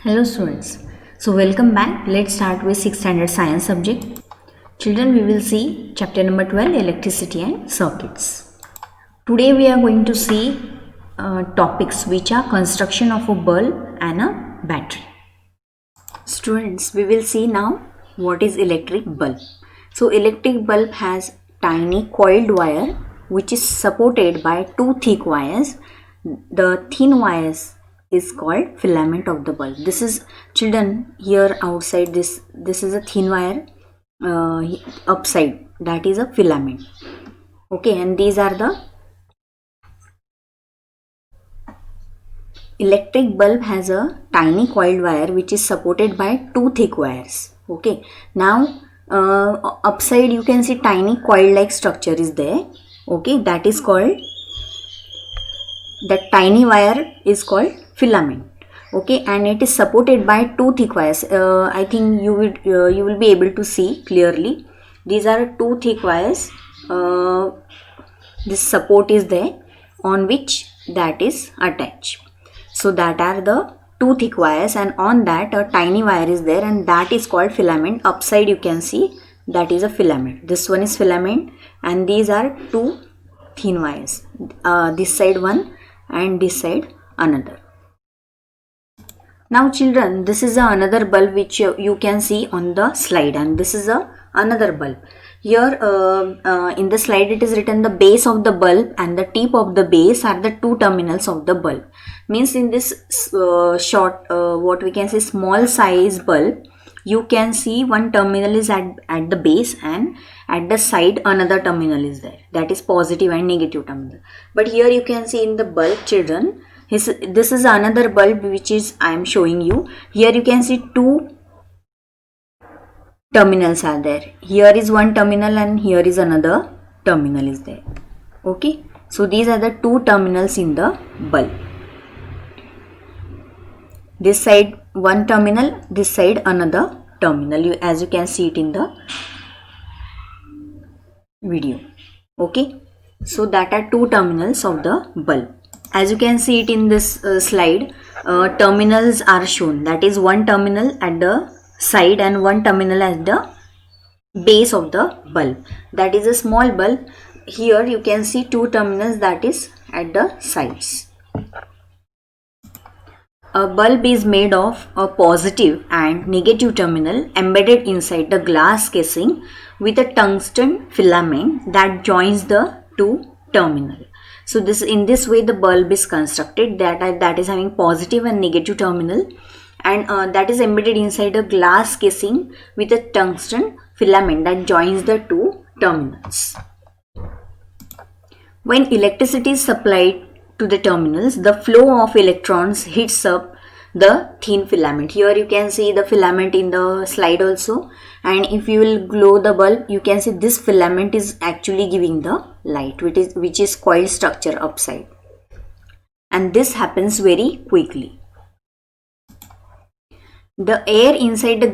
Hello students. So welcome back. Let's start with 6th standard science subject. Children, we will see chapter number 12, electricity and circuits. Today we are going to see topics which are construction of a bulb and a battery. Students, we will see now what is electric bulb. So electric bulb has tiny coiled wire which is supported by two thick wires. The thin wires is called filament of the bulb. This is, children, here outside this is a thin wire, upside that is a filament. Okay, and these are the electric bulb has a tiny coiled wire which is supported by two thick wires. Okay, now upside you can see tiny coil like structure is there. Okay, that is called, that tiny wire is called filament. Okay, and it is supported by two thick wires. I think you will be able to see clearly. These are two thick wires. This support is there on which that is attached. So that are the two thick wires, and on that a tiny wire is there, and that is called filament. Upside you can see that is a filament. This one is filament, and these are two thin wires. This side one and this side another. Now children, this is another bulb which you can see on the slide, and this is another bulb. Here in the slide it is written the base of the bulb and the tip of the base are the two terminals of the bulb. Means in this short, what we can say, small size bulb, you can see one terminal is at the base, and at the side another terminal is there, that is positive and negative terminal. But here you can see in the bulb, children, this is another bulb which is I am showing you. Here you can see two terminals are there. Here is one terminal and here is another terminal is there. Okay, so these are the two terminals in the bulb. This side one terminal, this side another terminal, as you can see it in the video. Okay, so that are two terminals of the bulb. As you can see it in this slide, terminals are shown, that is one terminal at the side and one terminal at the base of the bulb. That is a small bulb. Here you can see two terminals, that is at the sides. A bulb is made of a positive and negative terminal embedded inside the glass casing with a tungsten filament that joins the two terminals. So in this way the bulb is constructed, that is having positive and negative terminal, and that is embedded inside a glass casing with a tungsten filament that joins the two terminals. When electricity is supplied to the terminals, the flow of electrons heats up the thin filament. Here you can see the filament in the slide also, and if you will glow the bulb, you can see this filament is actually giving the light, which is coiled structure upside, and this happens very quickly. The air inside the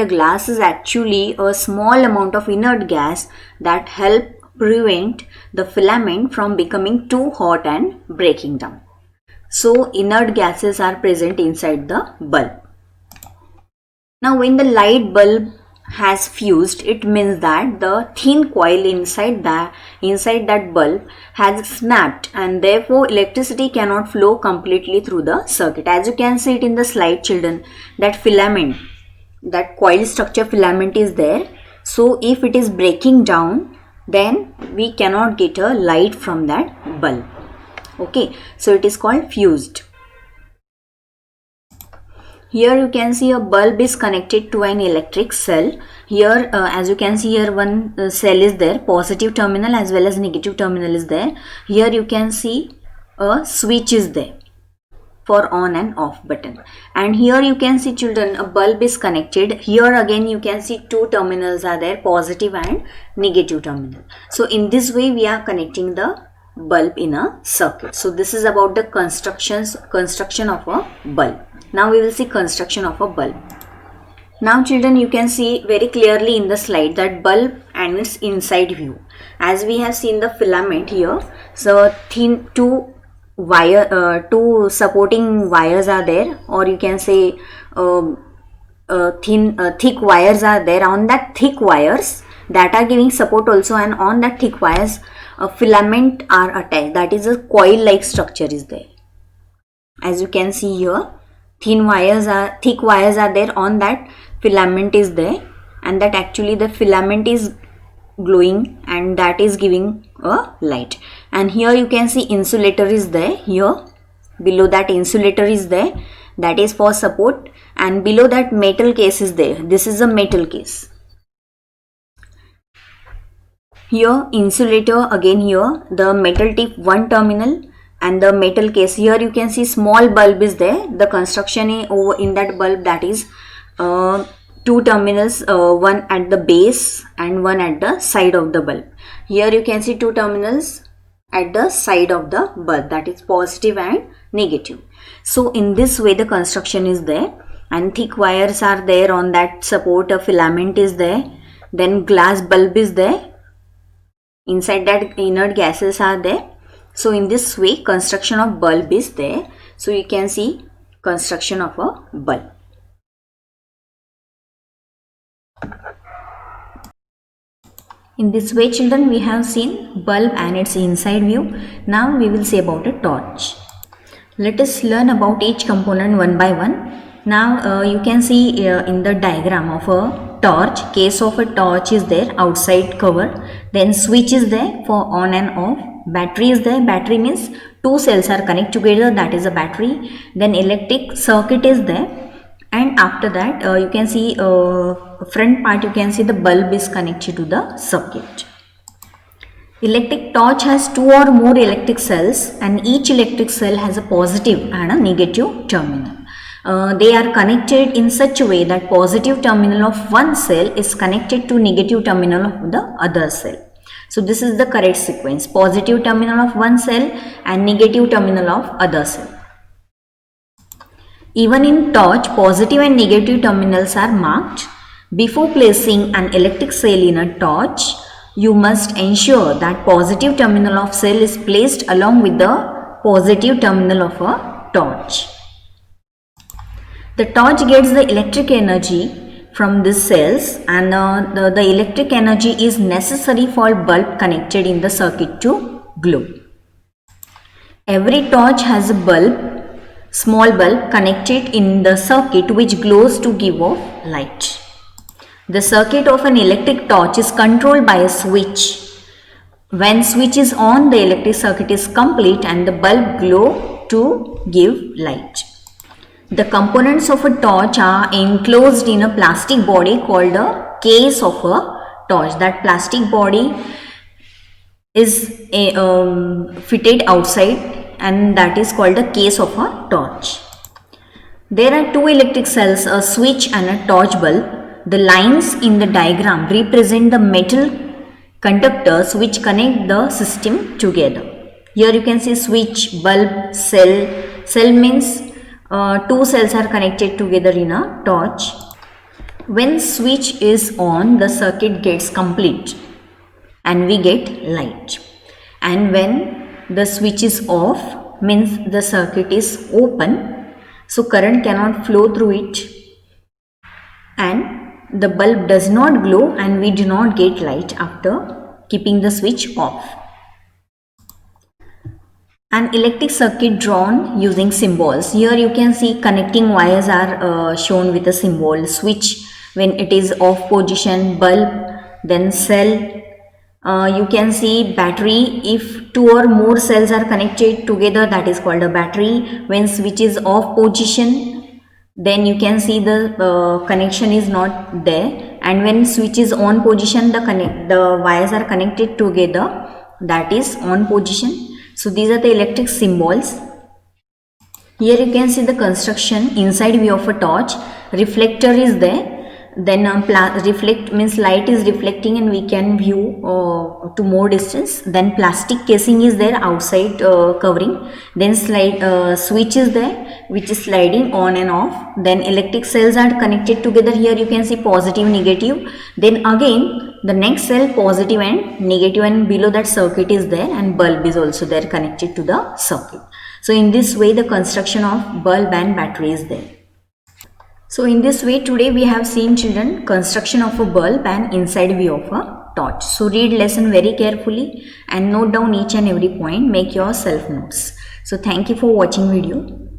glass is actually a small amount of inert gas that help prevent the filament from becoming too hot and breaking down. So inert gases are present inside the bulb. Now when the light bulb has fused, it means that the thin coil inside that bulb has snapped, and therefore electricity cannot flow completely through the circuit. As you can see it in the slide, children, that filament, that coil structure filament is there. So if it is breaking down, then we cannot get a light from that bulb. Okay, so it is called fused. Here you can see a bulb is connected to an electric cell. Here as you can see, here one cell is there, positive terminal as well as negative terminal is there. Here you can see a switch is there for on and off button, and here you can see, children, a bulb is connected. Here again you can see two terminals are there, positive and negative terminal. So in this way we are connecting the bulb in a circuit. So this is about the construction of a bulb. Now we will see construction of a bulb. Now children, you can see very clearly in the slide that bulb and its inside view. As we have seen the filament here, so two two supporting wires are there, or you can say thick wires are there. On that thick wires that are giving support also, and on that thick wires a filament are attached, that is a coil like structure is there. As you can see here, thick wires are there, on that filament is there, and that actually the filament is glowing and that is giving a light. And here you can see insulator is there, here below that insulator is there, that is for support, and below that metal case is there, this is a metal case. Here insulator, again here the metal tip one terminal and the metal case. Here you can see small bulb is there, the construction over in that bulb, that is two terminals, one at the base and one at the side of the bulb. Here you can see two terminals at the side of the bulb, that is positive and negative. So in this way the construction is there, and thick wires are there, on that support a filament is there, then glass bulb is there, inside that inert gases are there. So in this way construction of bulb is there. So you can see construction of a bulb. In this way children, we have seen bulb and its inside view. Now we will say about a torch. Let us learn about each component one by one. Now you can see in the diagram of a torch, case of a torch is there, outside cover, then switch is there for on and off, battery is there, battery means two cells are connected together, that is a battery, then electric circuit is there, and after that you can see front part, you can see the bulb is connected to the circuit. Electric torch has two or more electric cells, and each electric cell has a positive and a negative terminal. They are connected in such a way that positive terminal of one cell is connected to negative terminal of the other cell. So this is the correct sequence: positive terminal of one cell and negative terminal of other cell. Even in torch, positive and negative terminals are marked. Before placing an electric cell in a torch, you must ensure that positive terminal of cell is placed along with the positive terminal of a torch. The torch gets the electric energy from these cells, and the electric energy is necessary for bulb connected in the circuit to glow. Every torch has a bulb, small bulb connected in the circuit which glows to give off light. The circuit of an electric torch is controlled by a switch. When switch is on, the electric circuit is complete and the bulb glow to give light. The components of a torch are enclosed in a plastic body called a case of a torch. That plastic body is fitted outside, and that is called a case of a torch. There are two electric cells, a switch and a torch bulb. The lines in the diagram represent the metal conductors which connect the system together. Here you can see switch, bulb, cell. Cell means two cells are connected together in a torch. When switch is on, the circuit gets complete and we get light. And when the switch is off, means the circuit is open, so current cannot flow through it, and the bulb does not glow and we do not get light after keeping the switch off. An electric circuit drawn using symbols. Here you can see connecting wires are shown with a symbol. Switch when it is off position, bulb, then cell. You can see battery. If two or more cells are connected together, that is called a battery. When switch is off position, then you can see the connection is not there, and when switch is on position, the wires are connected together, that is on position. So these are the electric symbols. Here you can see the construction inside view of a torch. Reflector is there, then reflect means light is reflecting and we can view to more distance. Then plastic casing is there outside covering. Then switch is there which is sliding on and off. Then electric cells are connected together. Here you can see positive, negative. Then again the next cell positive and negative, and below that circuit is there, and bulb is also there connected to the circuit. So in this way, the construction of bulb and battery is there. So in this way, today we have seen, children, construction of a bulb and inside view of a torch. So read lesson very carefully and note down each and every point. Make your self notes. So thank you for watching video.